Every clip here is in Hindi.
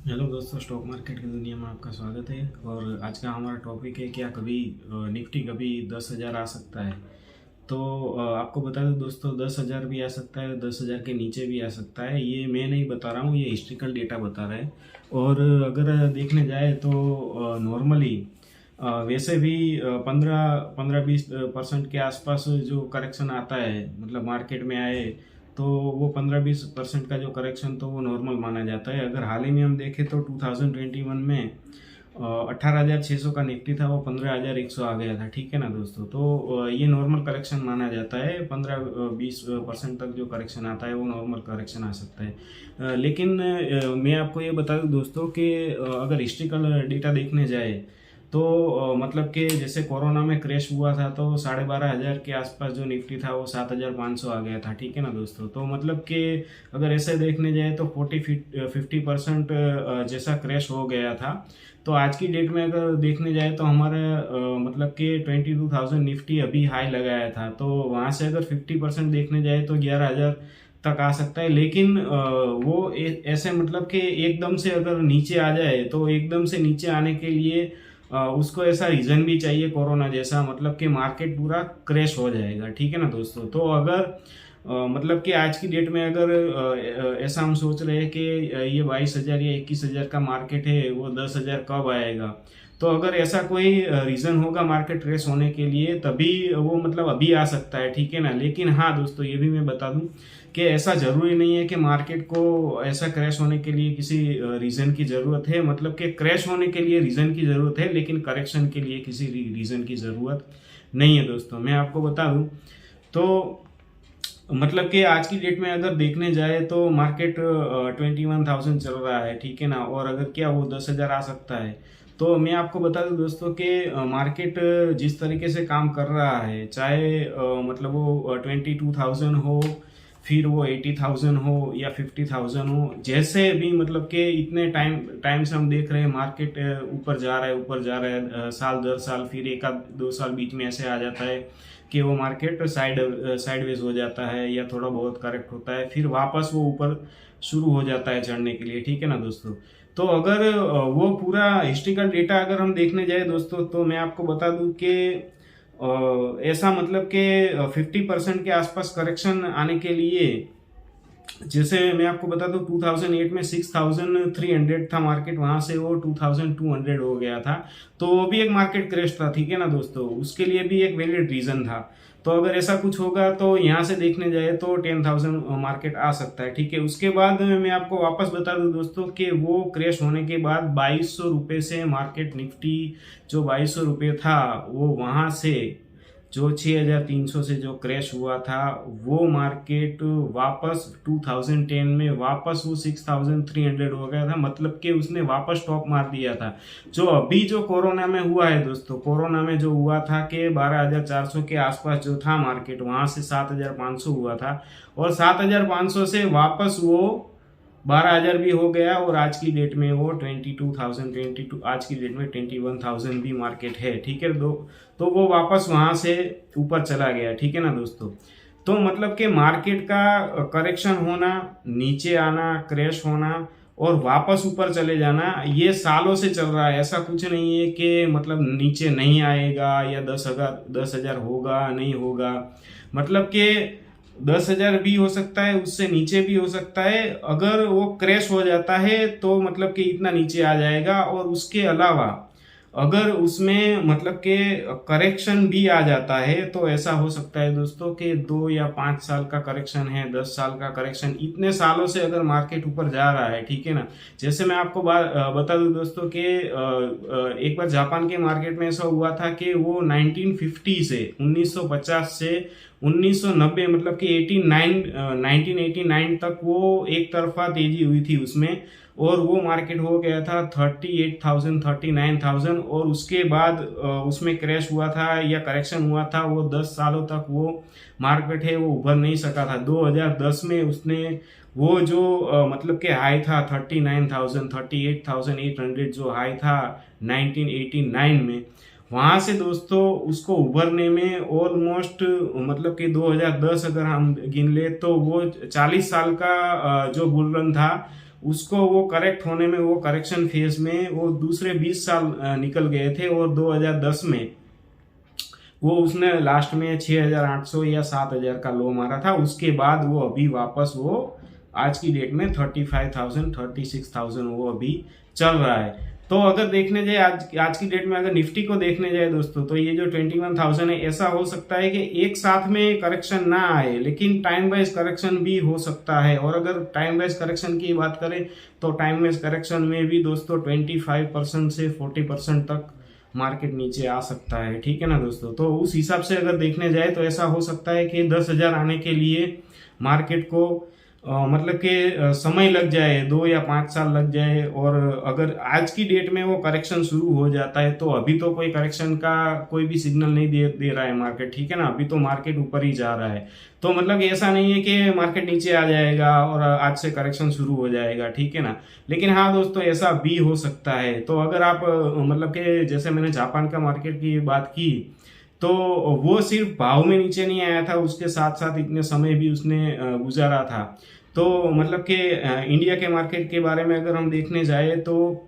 हेलो दोस्तों, स्टॉक मार्केट की दुनिया में आपका स्वागत है। और आज का हमारा टॉपिक है, क्या कभी निफ्टी कभी 10,000 आ सकता है। तो आपको बता दूं दोस्तों, 10,000 भी आ सकता है, 10,000 के नीचे भी आ सकता है। ये मैं नहीं बता रहा हूँ, ये हिस्ट्रिकल डेटा बता रहा है। और अगर देखने जाए तो नॉर्मली वैसे भी 15-20% के आसपास जो करेक्शन आता है, मतलब मार्केट में आए, तो वो 15-20% का जो करेक्शन तो वो नॉर्मल माना जाता है। अगर हाल ही में हम देखें तो 2021 में 18,600 का निफ्टी था, वो 15,100 आ गया था। ठीक है ना दोस्तों। तो ये नॉर्मल करेक्शन माना जाता है। 15-20% तक जो करेक्शन आता है वो नॉर्मल करेक्शन आ सकता है। लेकिन मैं आपको ये बता दूं दोस्तों कि अगर हिस्ट्रिकल डेटा देखने जाए तो मतलब कि जैसे कोरोना में क्रैश हुआ था तो 12,500 के आसपास जो निफ्टी था वो 7,500 आ गया था। ठीक है ना दोस्तों। तो मतलब कि अगर ऐसे देखने जाए तो 50% जैसा क्रैश हो गया था। तो आज की डेट में अगर देखने जाए तो हमारे मतलब कि 22,000 निफ्टी अभी हाई लगाया था। तो वहाँ से अगर 50% देखने जाए तो 11,000 तक आ सकता है। लेकिन वो ऐसे मतलब कि एकदम से अगर नीचे आ जाए तो एकदम से नीचे आने के लिए उसको ऐसा रीजन भी चाहिए कोरोना जैसा, मतलब कि मार्केट पूरा क्रैश हो जाएगा। ठीक है ना दोस्तों। तो अगर मतलब कि आज की डेट में अगर ऐसा हम सोच रहे हैं कि ये 22,000 या 21,000 का मार्केट है, वो 10,000 कब आएगा। तो अगर ऐसा कोई रीजन होगा मार्केट क्रैश होने के लिए, तभी वो मतलब अभी आ सकता है। ठीक है ना। लेकिन हाँ दोस्तों, ये भी मैं बता दूं कि ऐसा जरूरी नहीं है कि मार्केट को ऐसा क्रैश होने के लिए किसी रीजन की जरूरत है। मतलब कि क्रैश होने के लिए रीजन की जरूरत है, लेकिन करेक्शन के लिए किसी रीजन की जरूरत नहीं है दोस्तों। मैं आपको बता दूं तो मतलब कि आज की डेट में अगर देखने जाए तो मार्केट 21,000 चल रहा है। ठीक है ना। और अगर क्या वो 10,000 आ सकता है। तो मैं आपको बता दूं दोस्तों कि मार्केट जिस तरीके से काम कर रहा है, चाहे मतलब वो 22,000 हो, फिर वो 80,000 हो या 50,000 हो, जैसे भी मतलब कि इतने टाइम टाइम से हम देख रहे हैं मार्केट ऊपर जा रहा है, ऊपर जा रहा है, साल दर साल, फिर एक आध 2 साल बीच में ऐसे आ जाता है कि वो मार्केट साइडवेज हो जाता है या थोड़ा बहुत करेक्ट होता है, फिर वापस वो ऊपर शुरू हो जाता है चढ़ने के लिए। ठीक है ना दोस्तों। तो अगर वो पूरा हिस्ट्रिकल डेटा अगर हम देखने जाए दोस्तों, तो मैं आपको बता दूं कि ऐसा मतलब कि 50% के आसपास करेक्शन आने के लिए, जैसे मैं आपको बता दूं 2008 में 6,300 था मार्केट, वहां से वो 2,200 हो गया था। तो वो भी एक मार्केट क्रैश था। ठीक है ना दोस्तों। उसके लिए भी एक वैलिड रीजन था। तो अगर ऐसा कुछ होगा तो यहाँ से देखने जाए तो 10,000 मार्केट आ सकता है। ठीक है। उसके बाद मैं आपको वापस बता दूं दोस्तों कि वो क्रैश होने के बाद 2,200 रुपये से मार्केट निफ्टी, जो 2,200 रुपये था, वो वहां से जो 6,300 से जो क्रैश हुआ था, वो मार्केट वापस 2010 में वापस वो 6,300 हो गया था। मतलब कि उसने वापस टॉप मार दिया था। जो अभी जो कोरोना में हुआ है दोस्तों, कोरोना में जो हुआ था कि 12,400 के आसपास जो था मार्केट, वहां से 7,500 हुआ था। और 7,500 से वापस वो 12,000 भी हो गया। और आज की डेट में वो 22,022, आज की डेट में 21,000 भी मार्केट है। ठीक है। तो वो वापस वहां से ऊपर चला गया। ठीक है ना दोस्तों। तो मतलब कि मार्केट का करेक्शन होना, नीचे आना, क्रैश होना और वापस ऊपर चले जाना, ये सालों से चल रहा है। ऐसा कुछ नहीं है कि मतलब नीचे नहीं आएगा या 10,000 होगा नहीं होगा। मतलब कि 10,000 भी हो सकता है, उससे नीचे भी हो सकता है। अगर वो क्रैश हो जाता है तो मतलब कि इतना नीचे आ जाएगा। और उसके अलावा अगर उसमें मतलब कि करेक्शन भी आ जाता है तो ऐसा हो सकता है दोस्तों कि 2 या 5 साल का करेक्शन है, 10 साल का करेक्शन, इतने सालों से अगर मार्केट ऊपर जा रहा है। ठीक है ना। जैसे मैं आपको बता दूं दोस्तों कि एक बार जापान के मार्केट में ऐसा हुआ था कि वो 1950 से 1950 से 1990, मतलब कि 1989 तक वो एक तरफा तेजी हुई थी उसमें। और वो मार्केट हो गया था 38,000 39,000। और उसके बाद उसमें क्रैश हुआ था या करेक्शन हुआ था, वो 10 सालों तक वो मार्केट है वो उभर नहीं सका था। 2010 में उसने वो जो मतलब कि हाई था 39,000 38,800 जो हाई था 1989 में, वहां से दोस्तों उसको उभरने में ऑलमोस्ट मतलब कि 2010 अगर हम गिन ले तो वो 40 साल का जो बुल रन था उसको वो करेक्ट होने में, वो करेक्शन फेज में वो दूसरे 20 साल निकल गए थे, और 2010 में वो उसने लास्ट में 6,800 या 7,000 का लो मारा था। उसके बाद वो अभी वापस वो आज की डेट में 35,000 36,000 वो अभी चल रहा है। तो अगर देखने जाए आज की डेट में, अगर निफ्टी को देखने जाए दोस्तों, तो ये जो 21,000 है, ऐसा हो सकता है कि एक साथ में करेक्शन ना आए, लेकिन टाइम वाइज करेक्शन भी हो सकता है। और अगर टाइम वाइज करेक्शन की बात करें तो टाइम वाइज करेक्शन में भी दोस्तों 25% से 40% तक मार्केट नीचे आ सकता है, ठीक है ना दोस्तों। तो उस हिसाब से अगर देखने जाए तो ऐसा हो सकता है कि 10,000 आने के लिए मार्केट को मतलब कि समय लग जाए, 2 या 5 साल लग जाए। और अगर आज की डेट में वो करेक्शन शुरू हो जाता है, तो अभी तो कोई करेक्शन का कोई भी सिग्नल नहीं दे रहा है मार्केट, ठीक है ना। अभी तो मार्केट ऊपर ही जा रहा है, तो मतलब ऐसा नहीं है कि मार्केट नीचे आ जाएगा और आज से करेक्शन शुरू हो जाएगा, ठीक है ना। लेकिन हाँ दोस्तों, ऐसा भी हो सकता है। तो अगर आप मतलब कि जैसे मैंने जापान का मार्केट की बात की, तो वो सिर्फ भाव में नीचे नहीं आया था, उसके साथ साथ इतने समय भी उसने गुजारा था। तो मतलब कि इंडिया के मार्केट के बारे में अगर हम देखने जाए तो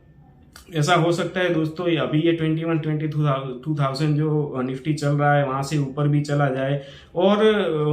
ऐसा हो सकता है दोस्तों, अभी ये 22,000 जो निफ्टी चल रहा है, वहां से ऊपर भी चला जाए। और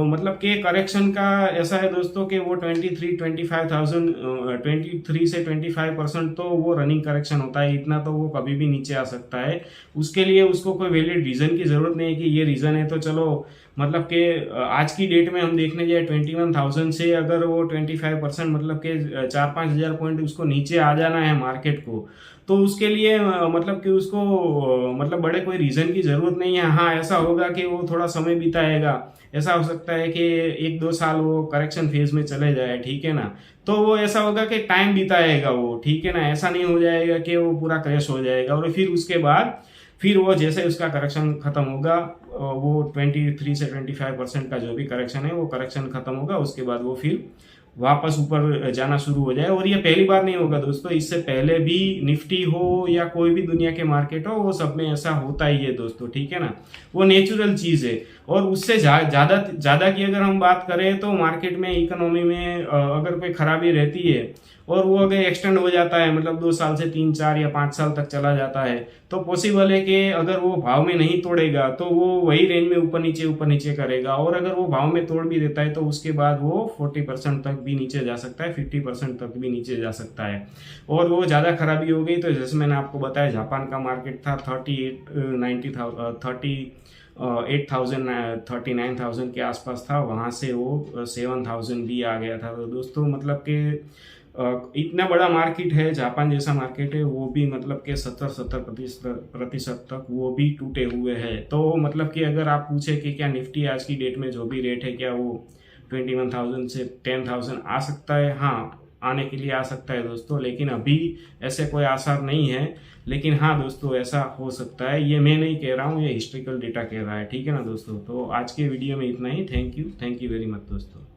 मतलब कि करेक्शन का ऐसा है दोस्तों कि वो 23 से 25% तो वो रनिंग करेक्शन होता है, इतना तो वो कभी भी नीचे आ सकता है। उसके लिए उसको कोई वैलिड रीजन की जरूरत नहीं है कि ये रीजन है तो चलो, मतलब कि आज की डेट में हम देखने जाए 21,000 से अगर वो 25% मतलब कि 4-5 हज़ार पॉइंट उसको नीचे आ जाना है मार्केट को, तो उसके लिए मतलब कि उसको मतलब बड़े कोई रीजन की जरूरत नहीं है। हाँ, ऐसा होगा कि वो थोड़ा समय बिताएगा, ऐसा हो सकता है कि 1-2 साल वो करेक्शन फेज में चले जाए, ठीक है ना। तो वो ऐसा होगा कि टाइम बिताएगा वो, ठीक है ना। ऐसा नहीं हो जाएगा कि वो पूरा क्रैश हो जाएगा और फिर उसके बाद फिर वो जैसे उसका करेक्शन खत्म होगा, वो 23 से 25% का जो भी करेक्शन है वो करेक्शन खत्म होगा, उसके बाद वो फिर वापस ऊपर जाना शुरू हो जाए। और ये पहली बार नहीं होगा दोस्तों, इससे पहले भी निफ्टी हो या कोई भी दुनिया के मार्केट हो, वो सब में ऐसा होता ही है दोस्तों, ठीक है ना। वो नेचुरल चीज है। और उससे ज्यादा की अगर हम बात करें तो मार्केट में, इकोनॉमी में अगर कोई खराबी रहती है और वो अगर एक्सटेंड हो जाता है, मतलब 2 साल से 3, 4 या 5 साल तक चला जाता है, तो पॉसिबल है कि अगर वो भाव में नहीं तोड़ेगा तो वो वही रेंज में ऊपर नीचे करेगा। और अगर वो भाव में तोड़ भी देता है तो उसके बाद वो 40% तक भी नीचे जा सकता है, 50% तक भी नीचे जा सकता है। और वो ज़्यादा खराबी हो गई तो जैसे मैंने आपको बताया, जापान का मार्केट था 39,000 के आसपास था, वहाँ से वो 7,000 भी आ गया था। तो दोस्तों मतलब कि इतना बड़ा मार्केट है, जापान जैसा मार्केट है, वो भी मतलब कि 70% तक वो भी टूटे हुए हैं। तो मतलब कि अगर आप पूछे कि क्या निफ्टी आज की डेट में जो भी रेट है, क्या वो 21,000 से 10,000 आ सकता है? हाँ, आने के लिए आ सकता है दोस्तों, लेकिन अभी ऐसे कोई आसार नहीं है। लेकिन हाँ दोस्तों, ऐसा हो सकता है, ये मैं नहीं कह रहा हूँ, ये हिस्ट्रिकल डेटा कह रहा है, ठीक है ना दोस्तों। तो आज के वीडियो में इतना ही। थैंक यू वेरी मच दोस्तों।